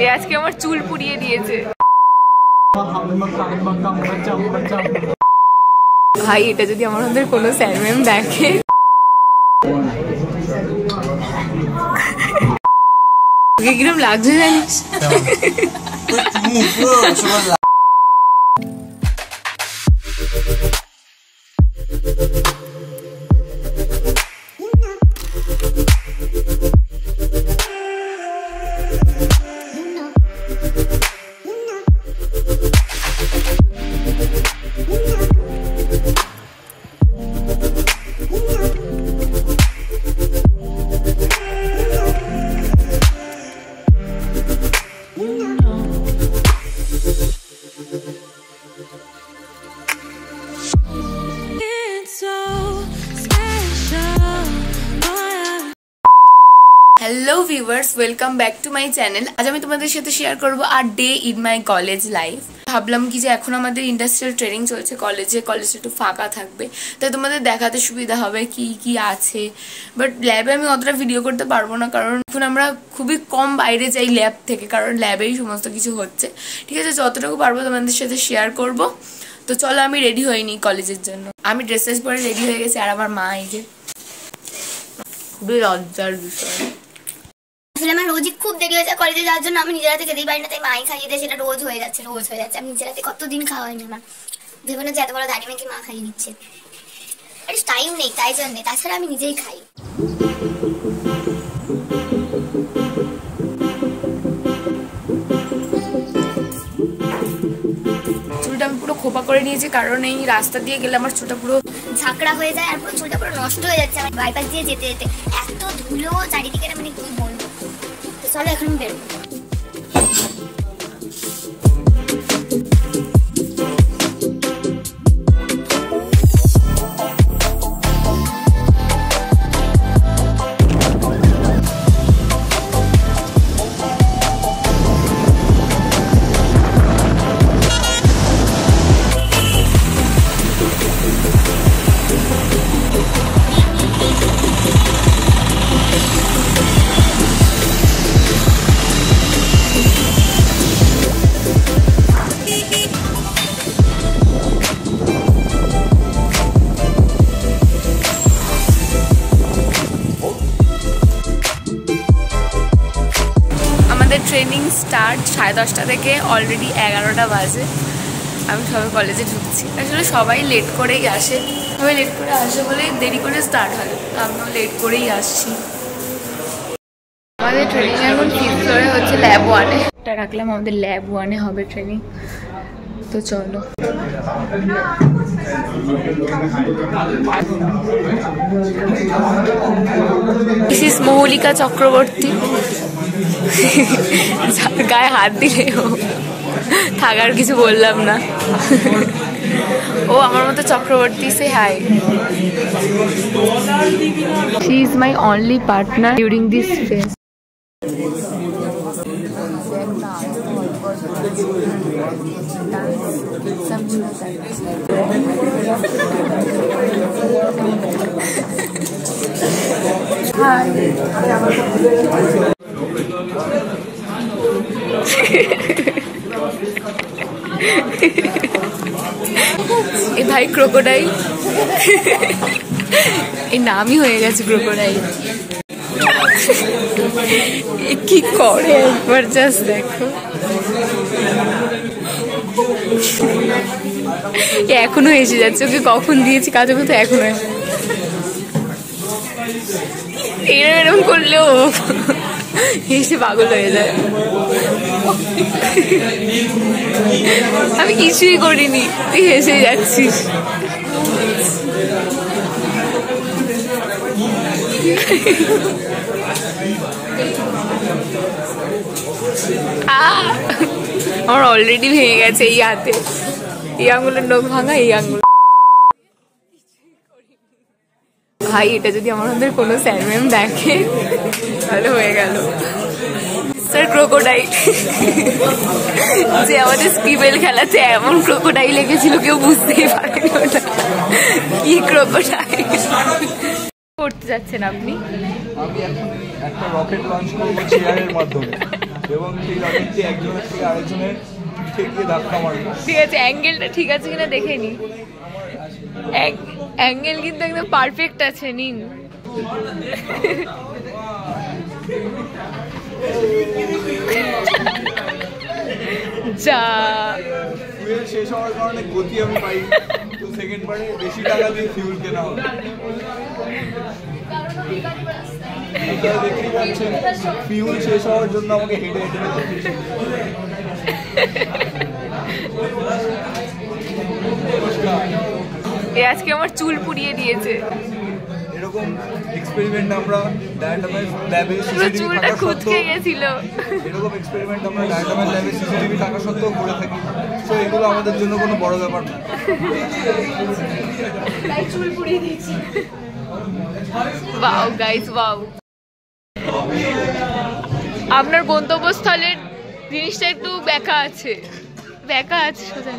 এ আজকে আমার চুল পুড়িয়ে দিয়েছে। ভাই এটা যদি আমাদের কোনো স্যার ম্যাম দেখে, কিরম লাগছে জানিস? Hello viewers, welcome back to my channel. आज আমি তোমাদের সাথে শেয়ার করব our day in my college life. ভাবলাম কি যে এখন আমাদের ইন্ডাস্ট্রিয়াল ট্রেনিং চলছে কলেজে একটু ফাঁকা থাকবে, তাই তোমাদের দেখাতে সুবিধা হবে কি কি আছে। বাট ল্যাবে আমি অতটা ভিডিও করতে পারবো না, কারণ এখন আমরা খুবই কম বাইরে যাই ল্যাব থেকে, কারণ ল্যাবেই সমস্ত কিছু হচ্ছে। ঠিক আছে, যতটুকু পারবো তোমাদের সাথে শেয়ার করব। তো চলো আমি রেডি হইনি কলেজের জন্য, আমি ড্রেসেস পরে রেডি হয়ে গেছি। আর আমার মা এই যে, খুবই লজ্জার বিষয়। আসলে আমার রোজই খুব দেরি হয়ে যায় কলেজে যাওয়ার জন্য, আমি নিজের হাতে খেতেই পারি না, তাই মাই খাইয়ে দেয়। সেটা রোজ হয়ে যাচ্ছে। আমি নিজের হাতে কতদিন খাওয়া হয়নি আমার, ভেবে না যে এত বড় দাঁড়িয়ে মেয়েকে মা খাইয়ে দিচ্ছে। আর টাইম নেই তাই জন্যে, তাছাড়া আমি নিজেই খাই। চুলটা আমি পুরো খোপা করে নিয়েছি, কারণ এই রাস্তা দিয়ে গেলে আমার চুলটা পুরো ঝাঁকড়া হয়ে যায় আর পুরো চুলটা পুরো নষ্ট হয়ে যাচ্ছে। আমার বাইপাস দিয়ে যেতে যেতে এত ধুলো চারিদিকে, মানে কি বলবো। তো চলো এখন আমি বেরোবো। ট্রেনিং স্টার্ট 10:30 থেকে, অলরেডি 11টা বাজে। আমি সবাই কলেজে ঢুকছি। আসলে সবাই লেট করেই আসে, বলেই দেরি করে স্টার্ট হয়। আমিও লেট করেই আসছি। আমাদের ট্রেনিং এখন 5th ফ্লোরে হচ্ছে ল্যাব 1-এ। এটা রাখলাম, আমাদের ল্যাব 1-এ হবে ট্রেনিং। তো চলো। This is Moulika Chakraborty. গায়ে হাত দিলে থাকার কিছু বললাম না। ও আমার মতো চক্রবর্তী, সে hi. She is my only partner during this phase. এ ভাই ক্রোকোডাইল, এই নামই হয়ে গেছে ক্রোকোডাইল। কি করে একবার জাস্ট দেখো। এখনো এসে যাচ্ছে, ওকে কখন দিয়েছি কাজে মতো এখনো এরকম করলেও হেসে পাগল হয়ে যায়। আমি কিছুই করিনি, তুই হেসে যাচ্ছিস। আমার অলরেডি ভেঙে গেছে এই হাতে, এই আঙুলের নখ ভাঙা, এই আঙুল। ভাই এটা যদি আমাদের কোনো স্যার ম্যাম দেখে তাহলে হয়ে গেল। স্যার ক্রোকোডাইল, যে আমাদের স্কিবেল খেলাতে এমন ক্রোকোডাইল এঁকেছিল কেউ বুঝতেই পারেনি ওটা কি ক্রোকোডাইল। করতে যাচ্ছেন আপনি? আমি এখন একটা রকেট লঞ্চ করব চেয়ারের মাধ্যমে। এবং সেই লকেটটি একজনের থেকে আরেকজনের পিঠে গিয়ে ধাক্কা মারবে। ঠিক আছে, অ্যাঙ্গেলটা ঠিক আছে কিনা দেখে নি। অ্যাঙ্গেল কিন্তু একদম পারফেক্ট আছে, নিন। যা ফুয়েল শেষ হওয়ার কারণে গতি আমি পাই, তো সেকেন্ড বারে বেশি টাকা দিয়ে ফিউল কেনা হবে। আপনারা দেখতেই পাচ্ছেন ফিউল শেষ হওয়ার জন্য আমাকে হেঁটে হেঁটে আজকে আমার চুল পুড়িয়ে দিয়েছে। এরকম এক্সপেরিমেন্ট আমরা ডায়াটামাইজ ল্যাবে সিসিটিভি থাকা সত্ত্বেও এরকম এক্সপেরিমেন্ট আমরা ডায়াটামাইজ ল্যাবে সিসিটিভি থাকা সত্ত্বেও করে থাকি। সো এগুলো আমাদের জন্য কোনো বড় ব্যাপার না। চুল পুড়িয়ে দিয়েছি। Wow guys, wow. আপনার গন্তব্যস্থলের জিনিসটা একটু ব্যাকা আছে, ব্যাকা আছে সোজা।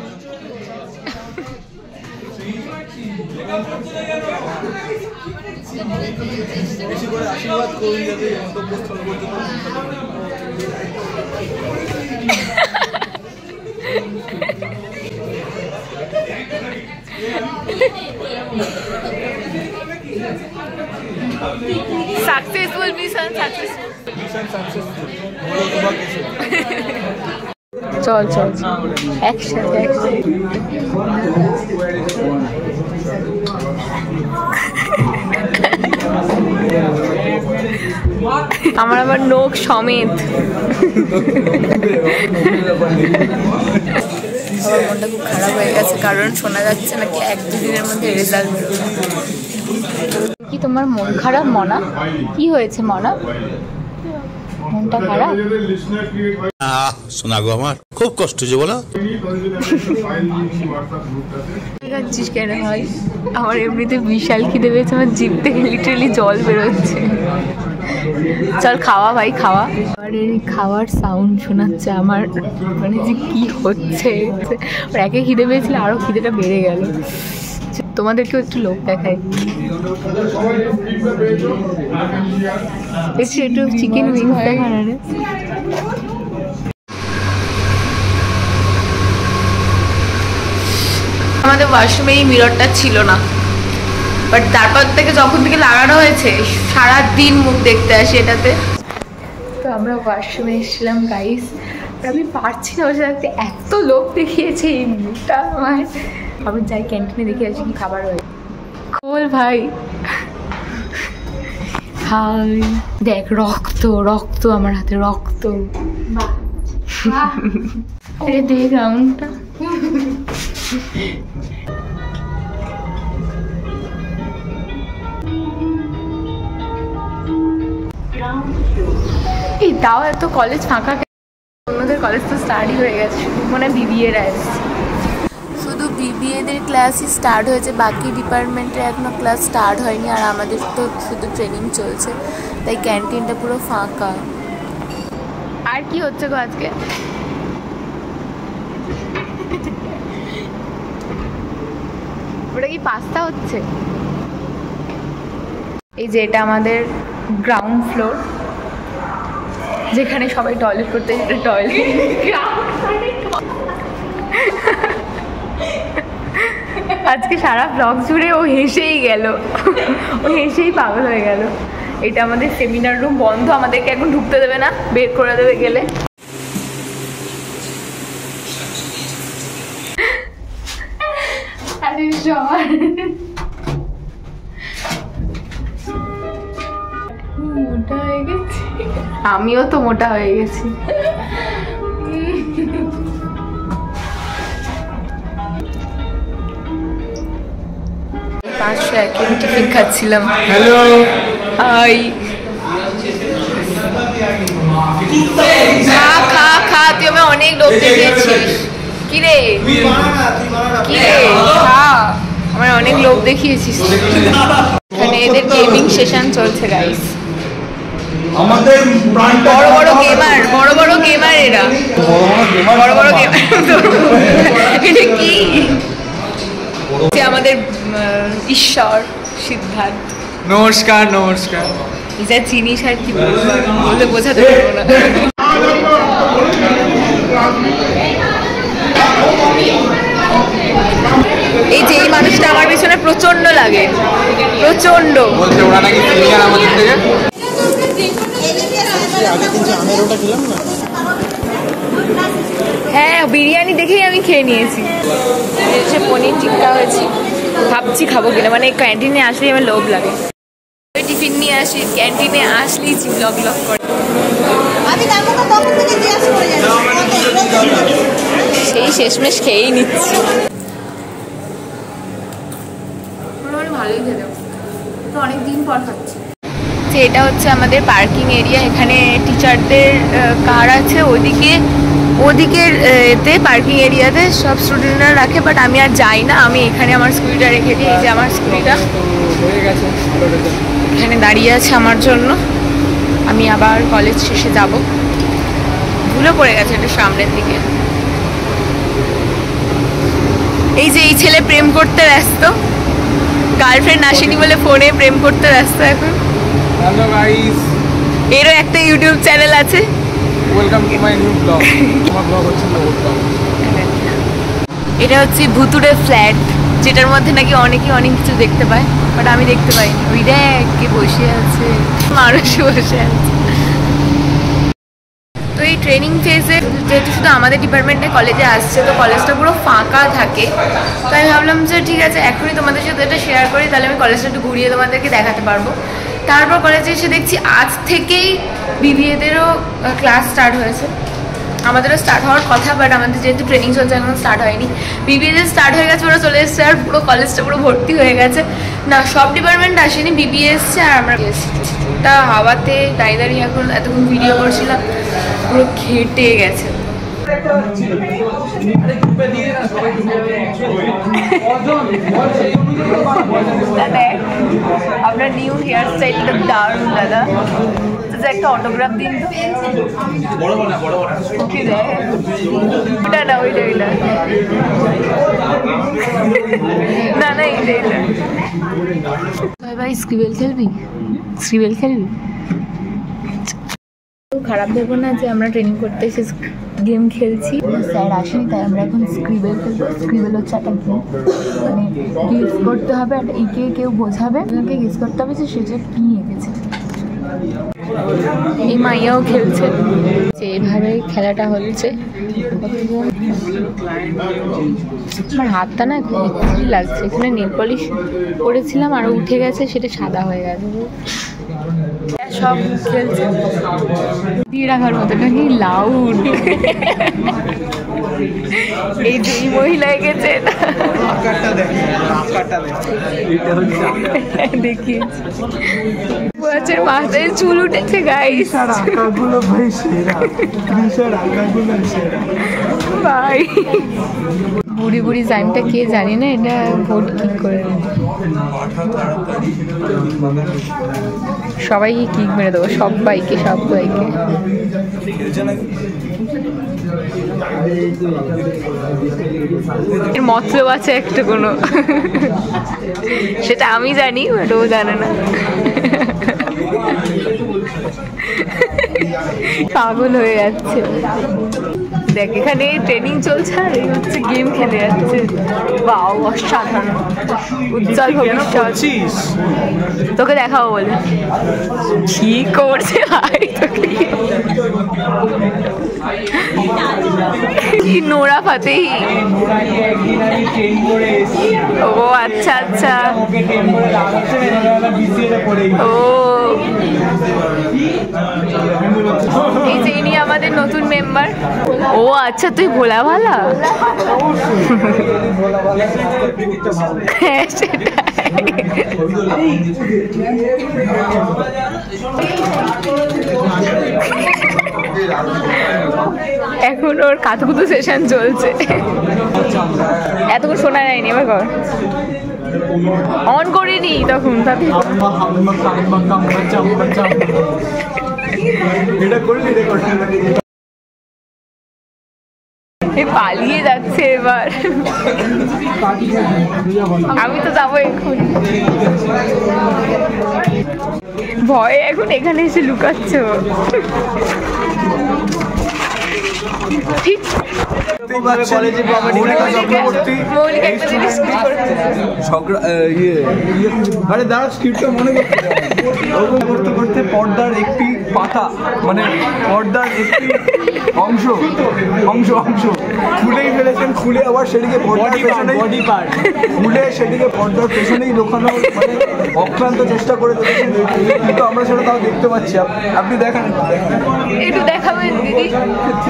বেশি করে আশীর্বাদ করুন যাতে গন্তব্যস্থল পর্যন্ত সাকসেসফুল মিশন, সাকসেসফুল। চল চল একসাথে আমার আবার নোখ সমেত। আমার মনটা খুব খারাপ হয়ে গেছে, কারণ শোনা যাচ্ছে নাকি 1-2 দিনের মধ্যে রেজাল্ট বেরোবে। কি তোমার মন খারাপ মনা? কি হয়েছে মনা? মনটা খারাপ? শোনা গো, আমার খুব কষ্ট হচ্ছে বলো। যাচ্ছিস কেন ভাই? আমার এমনিতে বিশাল খিদে পেয়েছে, আমার জিভ থেকে লিটারালি জল বেরোচ্ছে। চল খাওয়া ভাই, খাওয়া। আর এই খাওয়ার সাউন্ড শোনাচ্ছে আমার, মানে যে কি হচ্ছে। একে খিদে পেয়েছিল, আরো খিদেটা বেড়ে গেল। তোমাদেরকেও একটু লোক দেখায়, একটু চিকেন উইংস দেখানো। আমাদের ওয়াশরুমে এই মিররটা ছিল না, বাট তারপর থেকে যখন থেকে লাগানো হয়েছে সারাদিন মুখ দেখতে আসি এটাতে। তো আমরা ওয়াশরুমে এসেছিলাম গাইস, আমি পারছি না বসে থাকতে, এত লোক দেখিয়েছে এই মুখটা আমার। আমি যাই ক্যান্টিনে দেখে আসি কি খাবার হয়। খোল ভাই, হাই দেখ, রক্ত রক্ত আমার হাতে, রক্ত। আরে দেখ রাউন্ডটা। এই তাও এত কলেজ ফাঁকা, অন্যদের কলেজ তো স্টার্টই হয়ে গেছে, মনে হয় বিবিএ আসছে। শুধু বিবিএদের ক্লাসই স্টার্ট হয়েছে, বাকি ডিপার্টমেন্টের এখনো ক্লাস স্টার্ট হয়নি। আর আমাদের তো শুধু ট্রেনিং চলছে, তাই ক্যান্টিনটা পুরো ফাঁকা। আর কি হচ্ছে গো আজকে? ওটা কি পাস্তা হচ্ছে? এই যে এটা আমাদের গ্রাউন্ড ফ্লোর, যেখানে সবাই টয়লেট করতে যেতে। টয়লেট আজকে সারা ব্লগ জুড়ে ও হেসেই গেল, ও হেসেই পাগল হয়ে গেল। এটা আমাদের সেমিনার রুম, বন্ধ, আমাদেরকে এখন ঢুকতে দেবে না, বের করে দেবে গেলে। মোটা হয়ে গেছি, আমিও তো মোটা হয়ে গেছি। 501 টিফিন খাচ্ছিলাম। হ্যালো হাই, খা খা খা, তুই আমি অনেক লোক দেখিয়েছিস। কিরে কিরে খা, আমার অনেক লোক দেখিয়েছিস। এখানে এদের গেমিং সেশন চলছে গাইস। আমাদের বড় বড় গেমার, বড় বড় গেমার এরা, বড় বড় গেমার। এটা কি? আমাদের ঈশ্বর সিদ্ধার্থ। নমস্কার নমস্কার। যা চিনিস আর কি বলতে বোঝাতে পারবো না। প্রচন্ড। বলছে ওরা নাকি সিনিয়র আমাদের থেকে। হ্যাঁ বিরিয়ানি দেখেই আমি খেয়ে নিয়েছি। এসে পনির টিক্কা হয়েছে, ভাবছি খাবো কিনা, মানে ক্যান্টিনে আসলেই আমার লোভ লাগে। টিফিন নিয়ে আসি, ক্যান্টিনে আসলেই ব্লগ ব্লগ করে, সেই শেষমেশ খেয়েই নিচ্ছি। ভালোই খেতে, অনেকদিন পর খাচ্ছি। এটা হচ্ছে আমাদের পার্কিং এরিয়া, এখানে টিচারদের কার আছে, ওদিকের এতে পার্কিং এরিয়াতে সব স্টুডেন্টরা রাখে, বাট আমি আর যাই না, আমি এখানে আমার স্কুটিটা রেখে দিই। এই যে আমার স্কুটিটা এখানে দাঁড়িয়ে আছে আমার জন্য, আমি আবার কলেজ শেষে যাব। ভুলে পড়ে গেছে এটা সামনের দিকে। এই যে এই ছেলে প্রেম করতে ব্যস্ত, গার্লফ্রেন্ড আসেনি বলে ফোনে প্রেম করতে ব্যস্ত এখন। হ্যালো গাইস, এরও একটা ইউটিউব চ্যানেল আছে, welcome to my new blog. আমার ব্লগ হচ্ছে এটা হচ্ছে ভুতুড়ে ফ্ল্যাট, যেটার মধ্যে নাকি অনেকে অনেক কিছু দেখতে পায়, বাট আমি দেখতে পাইনি। ওই দেখ কে বসে আছে, মানুষ বসে আছে। তো এই ট্রেনিং ফেজে যেহেতু শুধু আমাদের ডিপার্টমেন্টে কলেজে আসছে, তো কলেজটা পুরো ফাঁকা থাকে, তো আমি ভাবলাম যে ঠিক আছে এখনই তোমাদের সাথে এটা শেয়ার করি, তাহলে আমি কলেজটা একটু ঘুরিয়ে তোমাদেরকে দেখাতে পারবো। তারপর কলেজে এসে দেখছি আজ থেকেই বিবিএদেরও ক্লাস স্টার্ট হয়েছে। আমাদেরও স্টার্ট হওয়ার কথা, বাট আমাদের যেহেতু ট্রেনিং চলছে এখন স্টার্ট হয়নি। বিবিএদের স্টার্ট হয়ে গেছে, ওরা চলে এসছে, আর পুরো কলেজটা পুরো ভর্তি হয়ে গেছে। না সব ডিপার্টমেন্ট আসেনি, বিবিএ এসছে আর আমরা এসছি। তা হাওয়াতে দাঁড়িয়ে দাঁড়িয়ে এখন এতক্ষণ ভিডিও করছিলাম, পুরো ঘেটে গেছে। আপনার নিউ হেয়ার স্টাইলটা দারুণ দাদা, একটা অটোগ্রাফ দিন তো। ওকে দেয় ওটা না, ওইটা ওইটা না না এইটা এইটা। ভাই ভাই স্ক্রিবেল খেলবি, স্ক্রিবেল খেলবি? খারাপ ভেবো না যে আমরা ট্রেনিং করতে এসে গেম খেলছি, স্যার আসেনি তাই আমরা এখন স্ক্রিবেল খেলবো। স্ক্রিবেল হচ্ছে একটা গেম, মানে গেস করতে হবে, আর একে কেউ বোঝাবে, ওকে গেস করতে হবে যে সে যে কী এঁকেছে। এই মাইয়াও খেলছে, এইভাবে খেলাটা হচ্ছে। আমার হাতটা না খুব লাগছে, এখানে নেল পলিশ করেছিলাম আর উঠে গেছে, সেটা সাদা হয়ে গেছে। সব খেলছে দিয়ে রাখার মতো নাকি লাউড। এই দুই মহিলা গেছে দেখি মাথায় চুল উঠেছে গাইস। ভাই বুড়ি বুড়ি জানটা কে জানি না, এটা ভোট কিক করে সবাইকে কিক মেরে দেবো, সবাইকে সবাইকে। এর মতলব আছে একটা কোনো, সেটা আমি জানি বাট ও জানে না। পাগল হয়ে যাচ্ছে দেখ, এখানে ট্রেনিং চলছে আর এই হচ্ছে গেম খেলে যাচ্ছে। বাও অসাধারণ, উজ্জ্বল ভবিষ্যৎ। তোকে দেখাবো বলে কি করছে ভাই, তোকে কি নোরা ফাতেহি। ও আচ্ছা আচ্ছা, ও এই যে ইনি আমাদের নতুন মেম্বার। ও আচ্ছা, তুই ভোলা ভালা। হ্যাঁ সেটাই। এখন ওর কাতুকুতু সেশন চলছে, এতক্ষণ শোনা যায়নি। এবার কর, অন করিনি তখন, তাতে পালিয়ে যাচ্ছে এবার। আমি তো যাবো এখন, ভয়ে এখন এখানে এসে লুকাচ্ছ। ঠিক কলেজে চক্রবর্তী আরে দাঁড়া স্ক্রিপ্টটা মনে করতে করতে পর্দার একটি পাতা মানে পর্দার একটি অংশ অংশ অংশ খুলেই ফেলেছেন, খুলে আবার সেটিকে পর্দার পেছনেই খুলে সেটিকে পর্দার পেছনেই লোকানো মানে অক্লান্ত চেষ্টা করে চলেছেন, কিন্তু আমরা সেটা তাও দেখতে পাচ্ছি। আপনি দেখান, একটু দেখাবেন দিদি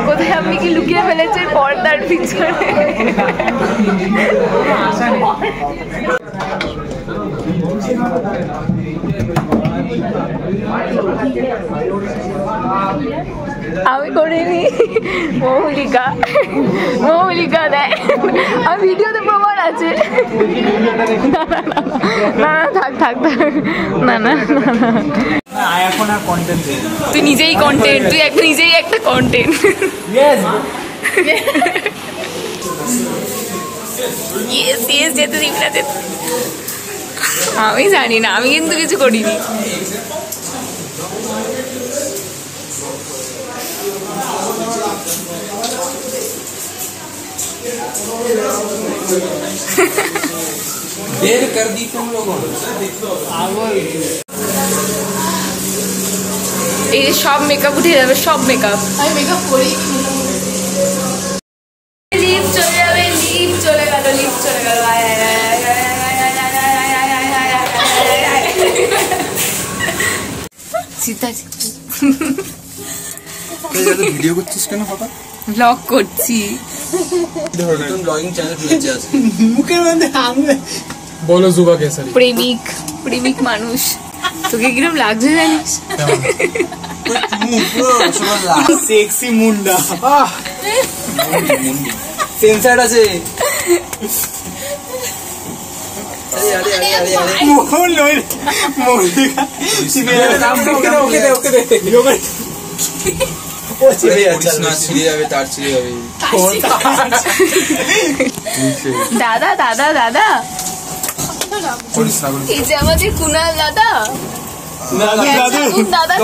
কোথায় আপনি কি লুকিয়ে ফেলেছেন পর্দার পিছনে? আমি করিনি, মৌলিকা মৌলিকা দেয়, আর ভিডিওতে প্রমাণ আছে। না না থাক থাক থাক, না না এখন আর কন্টেন্ট তুই নিজেই কন্টেন্ট, তুই নিজেই একটা কন্টেন্ট। যেতে দিবি না, আমি জানি না, আমি কিন্তু কিছু করিনি। देर कर दी तुम लोगों ने। এই যে সব মেকআপ উঠে যাবে, সব মেকআপ। আমি মেকআপ করি, লিপ চলে যাবে, লিপ চলে গেল, লিপ চলে গেল। ভিডিও করছিস কেন? হঠাৎ ব্লগ করছি, ব্লগিং চ্যানেল খুলেছে আছে। মুখের মধ্যে আঙুলে বলো জুবা কেসারি। প্রেমিক প্রেমিক মানুষ। তোকে কিরম লাগছে জানিস? সেক্সি মুন্ডা সেন্সার আছে। দাদা দাদা দাদা, এই যে আমাদের কুনাল দাদা, দাদা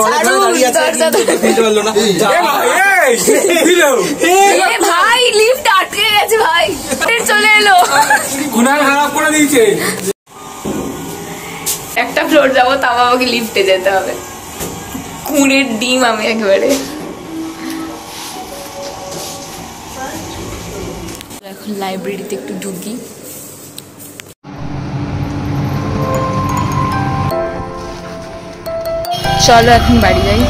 ভাই লিফট আটকে গেছে, ভাই চলে এলো। কুনাল খারাপ করে দিয়েছে। একটা ফ্লোর যাবো, তাও আমাকে লিফটে যেতে হবে। কুঁড়ের ডিম আমি একেবারে। এখন লাইব্রেরিতে একটু ঢুকি। চলো এখন বাড়ি যাই।